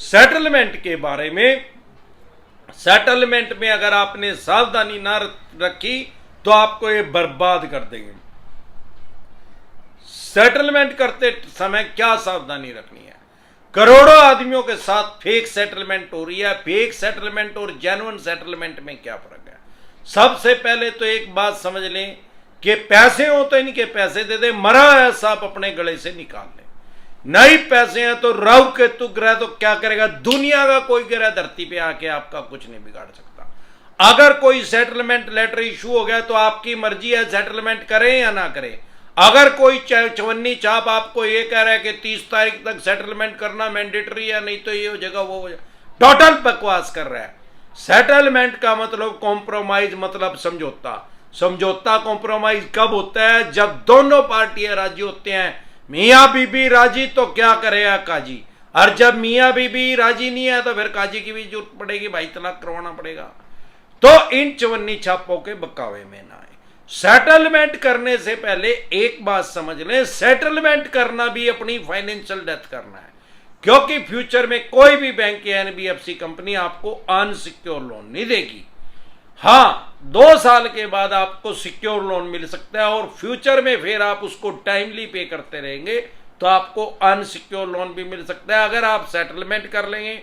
Settlement के बारे में, सेटलमेंट में अगर आपने सावधानी ना रखी तो आपको ये बर्बाद कर देंगे। सेटलमेंट करते समय क्या सावधानी रखनी है? करोड़ों आदमियों के साथ फेक सेटलमेंट हो रही है। फेक सेटलमेंट और जेन्युइन सेटलमेंट में क्या फर्क है? सबसे पहले तो एक बात समझ लें कि पैसे हो तो इनके पैसे दे दे, मरा है सांप अपने गले से निकाल ले। नहीं पैसे हैं तो राहु केतु ग्रह तो क्या करेगा? दुनिया का कोई ग्रह धरती पे आके आपका कुछ नहीं बिगाड़ सकता। अगर कोई सेटलमेंट लेटर इशू हो गया तो आपकी मर्जी है सेटलमेंट करें या ना करें। अगर कोई चवन्नी चाप आपको ये कह रहा है कि 30 तारीख तक सेटलमेंट करना मैंडेटरी है, नहीं तो ये हो जाएगा वो हो जाएगा, टोटल बकवास कर रहा है। सेटलमेंट का मतलब कॉम्प्रोमाइज, मतलब समझौता। समझौता कॉम्प्रोमाइज कब होता है? जब दोनों पार्टियां राजी होते हैं। मियां बीबी राजी तो क्या करेगा काजी, और जब मियां बीबी राजी नहीं है तो फिर काजी की भी जरूरत पड़ेगी, भाई तलाक करवाना पड़ेगा। तो इन चवन्नी छापों के बकावे में ना आए। सेटलमेंट करने से पहले एक बात समझ लें, सेटलमेंट करना भी अपनी फाइनेंशियल डेथ करना है, क्योंकि फ्यूचर में कोई भी बैंक या एनबीएफसी कंपनी आपको अनसिक्योर लोन नहीं देगी। हाँ, 2 साल के बाद आपको सिक्योर लोन मिल सकता है और फ्यूचर में फिर आप उसको टाइमली पे करते रहेंगे तो आपको अनसिक्योर लोन भी मिल सकता है। अगर आप सेटलमेंट कर लेंगे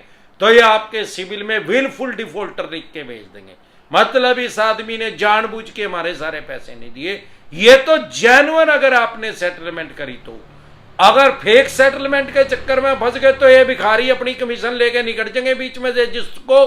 तो ये आपके सिविल में विलफुल डिफॉल्टर लिख के भेज देंगे, मतलब इस आदमी ने जानबूझ के हमारे सारे पैसे नहीं दिए। ये तो जेन्युइन अगर आपने सेटलमेंट करी तो। अगर फेक सेटलमेंट के चक्कर में फंस गए तो ये भिखारी अपनी कमीशन लेके निकल जाएंगे बीच में से, जिसको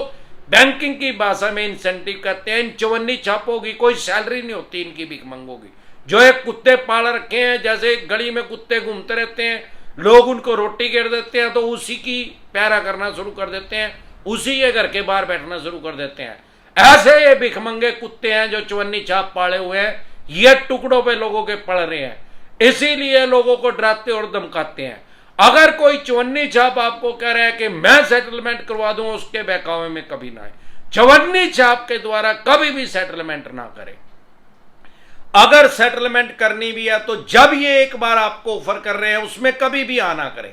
बैंकिंग की भाषा में इंसेंटिव कहते हैं। इन चवन्नी छापों की कोई सैलरी नहीं होती, इनकी भीख मंगोगी। जो एक कुत्ते पाल रखे हैं, जैसे गली में कुत्ते घूमते रहते हैं, लोग उनको रोटी गिर देते हैं तो उसी की पैरा करना शुरू कर देते हैं, उसी के घर के बाहर बैठना शुरू कर देते हैं। ऐसे ये भिखमंगे कुत्ते हैं जो चवन्नी छाप पाले हुए हैं, ये टुकड़ों पे लोगों के पड़ रहे हैं, इसीलिए लोगों को डराते और धमकाते हैं। अगर कोई चवन्नी छाप आपको कह रहा है कि मैं सेटलमेंट करवा दूं, उसके बहकावे में कभी ना आए। चवन्नी छाप के द्वारा कभी भी सेटलमेंट ना करें। अगर सेटलमेंट करनी भी है तो जब ये एक बार आपको ऑफर कर रहे हैं उसमें कभी भी आना करें।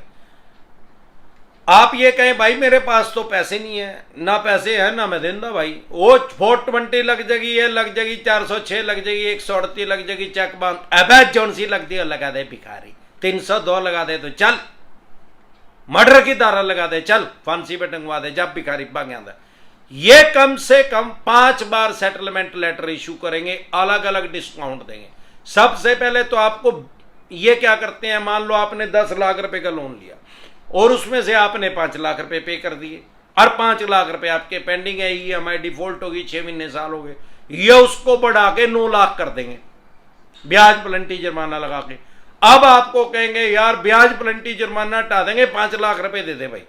आप ये कहें भाई मेरे पास तो पैसे नहीं है, ना पैसे है ना मैं देंदा भाई, वो 420 लग जाएगी, ये लग जाएगी 406 लग जाएगी, 138 लग जाएगी, चेक बाउंस, अबे जौन सी लगती है लगा दे भिखारी, 302 लगा दे तो चल, मर्डर की धारा लगा दे चल, फांसी पे टंगवा दे, जब भिखारी भाग आंदा। ये कम से कम 5 बार सेटलमेंट लेटर इशू करेंगे, अलग अलग डिस्काउंट देंगे। सबसे पहले तो आपको ये क्या करते हैं, मान लो आपने 10 लाख रुपए का लोन लिया और उसमें से आपने 5 लाख रुपए पे कर दिए और 5 लाख रुपए आपके पेंडिंग है, ईएमआई डिफॉल्ट होगी, 6 महीने साल हो गए, ये उसको बढ़ा के 9 लाख कर देंगे ब्याज प्लंटी जुर्माना लगा के। अब आपको कहेंगे यार ब्याज प्लंटी जुर्माना हटा देंगे, 5 लाख रुपए दे दे भाई।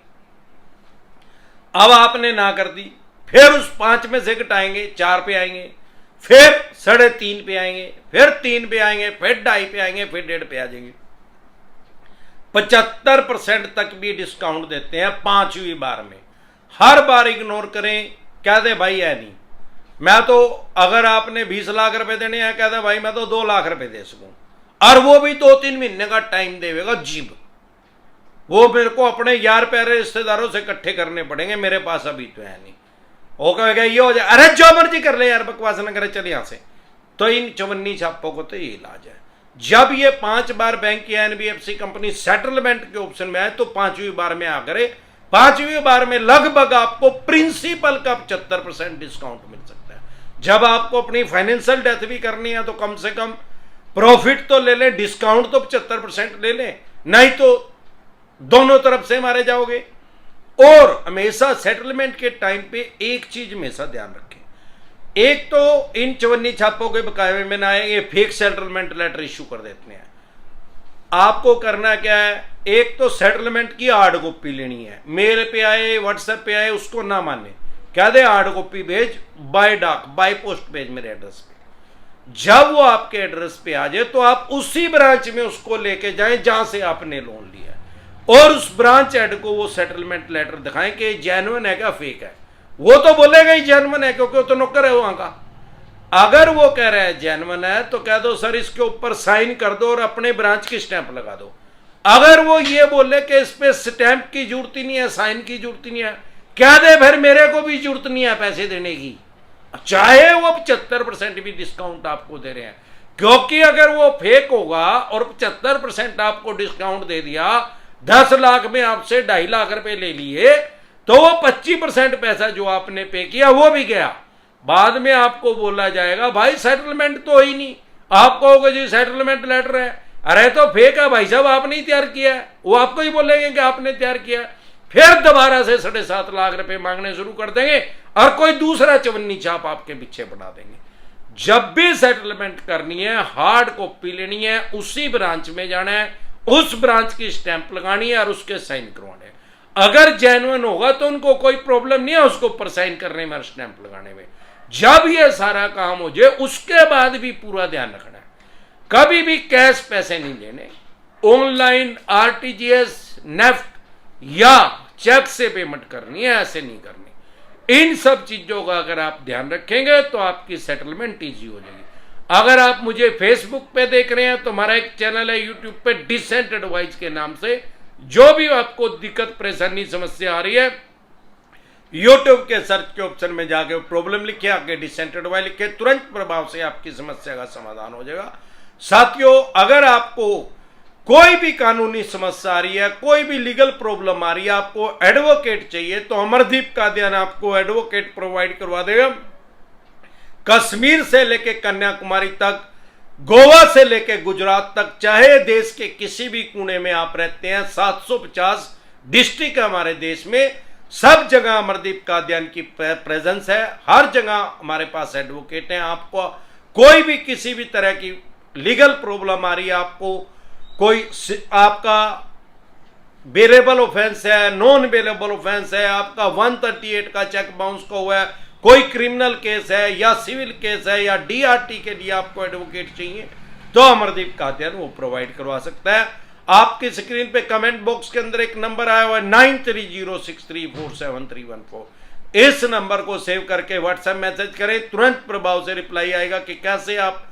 अब आपने ना कर दी, फिर उस 5 में से घटाएंगे, 4 पे आएंगे, फिर 3.5 पे आएंगे, फिर 3 पे आएंगे, फिर 2.5 पे आएंगे, फिर 1.5 पे आ जाएंगे। 75% तक भी डिस्काउंट देते हैं 5वीं बार में। हर बार इग्नोर करें, कह दे भाई है नहीं, मैं तो अगर आपने 20 लाख रुपए देने हैं, कह दे भाई मैं तो 2 लाख रुपए दे सकूं, और वो भी 2-3 महीने का टाइम देगा जीब, वो मेरे को अपने यार प्यारे रिश्तेदारों से इकट्ठे करने पड़ेंगे, मेरे पास अभी तो है नहीं। वो कहेगा ये हो जाए, अरे जो मर्जी कर ले यार, बकवास न करे, चल यहां से। तो इन चवन्नी छापों को तो ये इलाज है। जब ये 5 बार बैंक या एनबीएफसी कंपनी सेटलमेंट के ऑप्शन में आए तो 5वीं बार में आ करे। 5वीं बार में लगभग आपको प्रिंसिपल का 75% डिस्काउंट मिल सकता है। जब आपको अपनी फाइनेंशियल डेथ भी करनी है तो कम से कम प्रॉफिट तो ले लें, डिस्काउंट तो 75% ले लें, नहीं तो दोनों तरफ से मारे जाओगे। और हमेशा सेटलमेंट के टाइम पे एक चीज हमेशा ध्यान रखें, एक तो इन चवन्नी छापों के बकाये में ना आए, ये फेक सेटलमेंट लेटर इशू कर देते हैं। आपको करना क्या है, एक तो सेटलमेंट की हार्ड कॉपी लेनी है, मेल पे आए व्हाट्सएप पे आए उसको ना माने, कह दे हार्ड कॉपी भेज, बाय डाक बाय पोस्ट भेज मेरे एड्रेस पे। जब वो आपके एड्रेस पे आ जाए तो आप उसी ब्रांच में उसको लेके जाएं जहां से आपने लोन लिया, और उस ब्रांच हेड को वो सेटलमेंट लेटर दिखाएं कि जेन्युइन है क्या फेक है। वो तो बोलेगा ही जेन्युइन है, क्योंकि वो तो नौकर है वहां का। अगर वो कह रहा है जेन्युइन है तो कह दो सर इसके ऊपर साइन कर दो और अपने ब्रांच की स्टैंप लगा दो। अगर वो ये बोले कि इस पे स्टैंप की जरूरत ही नहीं है, साइन की जरूरत ही नहीं है, क्या दे, फिर मेरे को भी जरूरत नहीं है पैसे देने की, चाहे वो 75% भी डिस्काउंट आपको दे रहे हैं। क्योंकि अगर वो फेक होगा और 75% आपको डिस्काउंट दे दिया, 10 लाख में आपसे 2.5 लाख रुपए ले लिए, तो वो 25% पैसा जो आपने पे किया वो भी गया। बाद में आपको बोला जाएगा भाई सेटलमेंट तो ही नहीं, आप कहोगे जी सेटलमेंट लेटर है, अरे तो फेक है भाई साहब, आपने ही तैयार किया है, वो आपको ही बोलेंगे कि आपने तैयार किया, फिर दोबारा से 7.5 लाख रुपए मांगने शुरू कर देंगे और कोई दूसरा चवन्नी छाप आपके पीछे बना देंगे। जब भी सेटलमेंट करनी है, हार्ड कॉपी लेनी है, उसी ब्रांच में जाना है, उस ब्रांच की स्टैंप लगानी है और उसके साइन करवाने हैं। अगर जेन्युइन होगा तो उनको कोई प्रॉब्लम नहीं है उसको ऊपर साइन करने में और स्टैंप लगाने में। जब ये सारा काम हो जाए उसके बाद भी पूरा ध्यान रखना है, कभी भी कैश पैसे नहीं लेने, ऑनलाइन आरटीजीएस, नेफ्ट या चेक से पेमेंट करनी है, ऐसे नहीं करनी। इन सब चीजों का अगर आप ध्यान रखेंगे तो आपकी सेटलमेंट इजी हो जाएगी। अगर आप मुझे फेसबुक पे देख रहे हैं तो हमारा एक चैनल है यूट्यूब पे डिसेंट एडवाइस के नाम से, जो भी आपको दिक्कत परेशानी समस्या आ रही है, यूट्यूब के सर्च के ऑप्शन में जाके प्रॉब्लम लिखे, आगे डिसेंट एडवाइस लिखे, तुरंत प्रभाव से आपकी समस्या का समाधान हो जाएगा। साथियों, अगर आपको कोई भी कानूनी समस्या आ रही है, कोई भी लीगल प्रॉब्लम आ रही है, आपको एडवोकेट चाहिए, तो अमरदीप कादियान आपको एडवोकेट प्रोवाइड करवा देगा। कश्मीर से लेके कन्याकुमारी तक, गोवा से लेके गुजरात तक, चाहे देश के किसी भी कोने में आप रहते हैं, 750 डिस्ट्रिक्ट है हमारे देश में, सब जगह अमरदीप कादियान की प्रेजेंस है। हर जगह हमारे पास एडवोकेट हैं। आपको कोई भी किसी भी तरह की लीगल प्रॉब्लम आ रही है, आपको कोई आपका बेलेबल ऑफेंस है, नॉन बेलेबल ऑफेंस है, आपका 138 का चेक बाउंस का हुआ है, कोई क्रिमिनल केस है या सिविल केस है या डीआरटी के लिए आपको एडवोकेट चाहिए, तो अमरदीप कादियान वो प्रोवाइड करवा सकता है। आपकी स्क्रीन पे कमेंट बॉक्स के अंदर एक नंबर आया हुआ है 9306347314, इस नंबर को सेव करके व्हाट्सएप मैसेज करें, तुरंत प्रभाव से रिप्लाई आएगा कि कैसे आप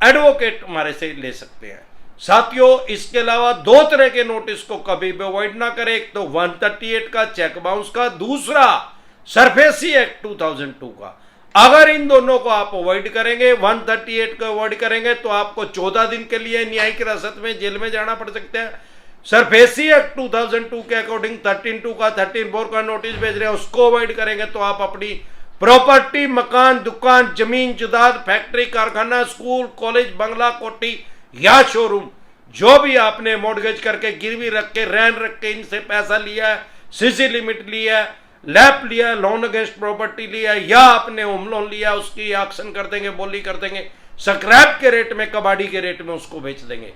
एडवोकेट हमारे से ले सकते हैं। साथियों, इसके अलावा 2 तरह के नोटिस को कभी भी अवॉइड ना करें, एक तो 138 का चेक बाउंस का, दूसरा सरफेसी एक्ट 2002 का। अगर इन दोनों को आप अवॉइड करेंगे, 138 को अवॉइड करेंगे, तो आपको 14 दिन के लिए न्यायिक हिरासत में जेल में जाना पड़ सकता है। सरफेसी एक्ट 2002 के अकॉर्डिंग 13(2) का 13(4) का नोटिस भेज रहे हैं, उसको अवॉइड करेंगे तो आप अपनी प्रॉपर्टी, मकान, दुकान, जमीन जायदाद, फैक्ट्री, कारखाना, स्कूल, कॉलेज, बंगला, कोठी या शोरूम, जो भी आपने मॉर्गेज करके, गिरवी रख के, रैन रख के इनसे पैसा लिया है, सीसी लिमिट लिया है, लैप लिया, लोन अगेंस्ट प्रॉपर्टी लिया या आपने होम लोन लिया, उसकी ऑक्शन कर देंगे, बोली कर देंगे, स्क्रैप के रेट में, कबाड़ी के रेट में उसको बेच देंगे।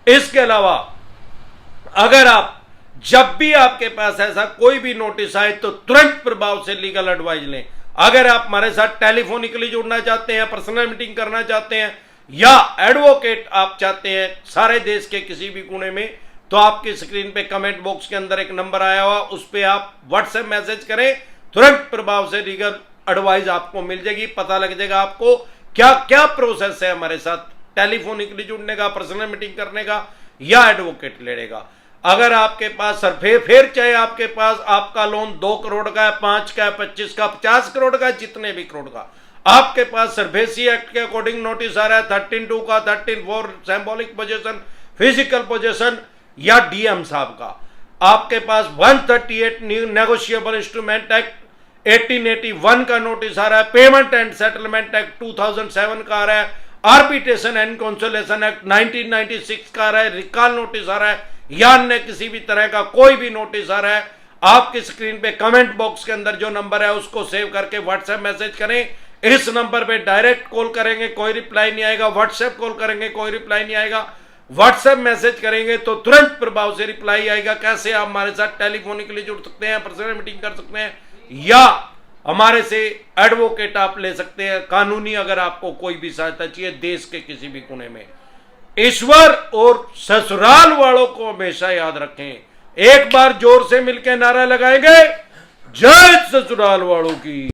इसके अलावा अगर आप जब भी आपके पास ऐसा कोई भी नोटिस आए तो तुरंत प्रभाव से लीगल एडवाइस लें। अगर आप हमारे साथ टेलीफोनिकली जुड़ना चाहते हैं, पर्सनल मीटिंग करना चाहते हैं या एडवोकेट आप चाहते हैं सारे देश के किसी भी कोने में, तो आपकी स्क्रीन पे कमेंट बॉक्स के अंदर एक नंबर आया हुआ, उस पर आप व्हाट्सएप मैसेज करें, तुरंत प्रभाव से लीगल एडवाइस आपको मिल जाएगी। पता लग जाएगा आपको क्या क्या प्रोसेस है हमारे साथ टेलीफोनिकली जुड़ने का, पर्सनल मीटिंग करने का या एडवोकेट लेने का। अगर आपके पास फिर चाहे आपके पास आपका लोन 2 करोड़ का है, 5 का है, 25 का, 50 करोड़ का, जितने भी करोड़ का, आपके पास सरफेसी एक्ट के अकॉर्डिंग नोटिस आ रहा है 13(2) का, 13(4) सिंबॉलिक पोजीशन, फिजिकल पोजीशन या डीएम साहब का, आपके पास 138 न्यू नेगोशिएबल इंस्ट्रूमेंट एक्ट 1881 का नोटिस आ रहा है, पेमेंट एंड सेटलमेंट एक्ट 2007 का आ रहा है, आर्बिट्रेशन एंड कंसोलिडेशन एक्ट 1996 का आ रहा है, रिकॉल नोटिस आ रहा है या अन्य किसी भी तरह का कोई भी नोटिस आ रहा है, आपकी स्क्रीन पे कमेंट बॉक्स के अंदर जो नंबर है उसको सेव करके व्हाट्सएप मैसेज करें। इस नंबर पे डायरेक्ट कॉल करेंगे कोई रिप्लाई नहीं आएगा, व्हाट्सएप कॉल करेंगे कोई रिप्लाई नहीं आएगा, व्हाट्सएप मैसेज करेंगे तो तुरंत प्रभाव से रिप्लाई आएगा। कैसे आप हमारे साथ टेलीफोनिकली जुड़ सकते हैं, पर्सनल मीटिंग कर सकते हैं या हमारे से एडवोकेट आप ले सकते हैं कानूनी, अगर आपको कोई भी सहायता चाहिए देश के किसी भी कोने में। ईश्वर और ससुराल वालों को हमेशा याद रखें। एक बार जोर से मिलकर नारा लगाएंगे, जय ससुराल वालों की।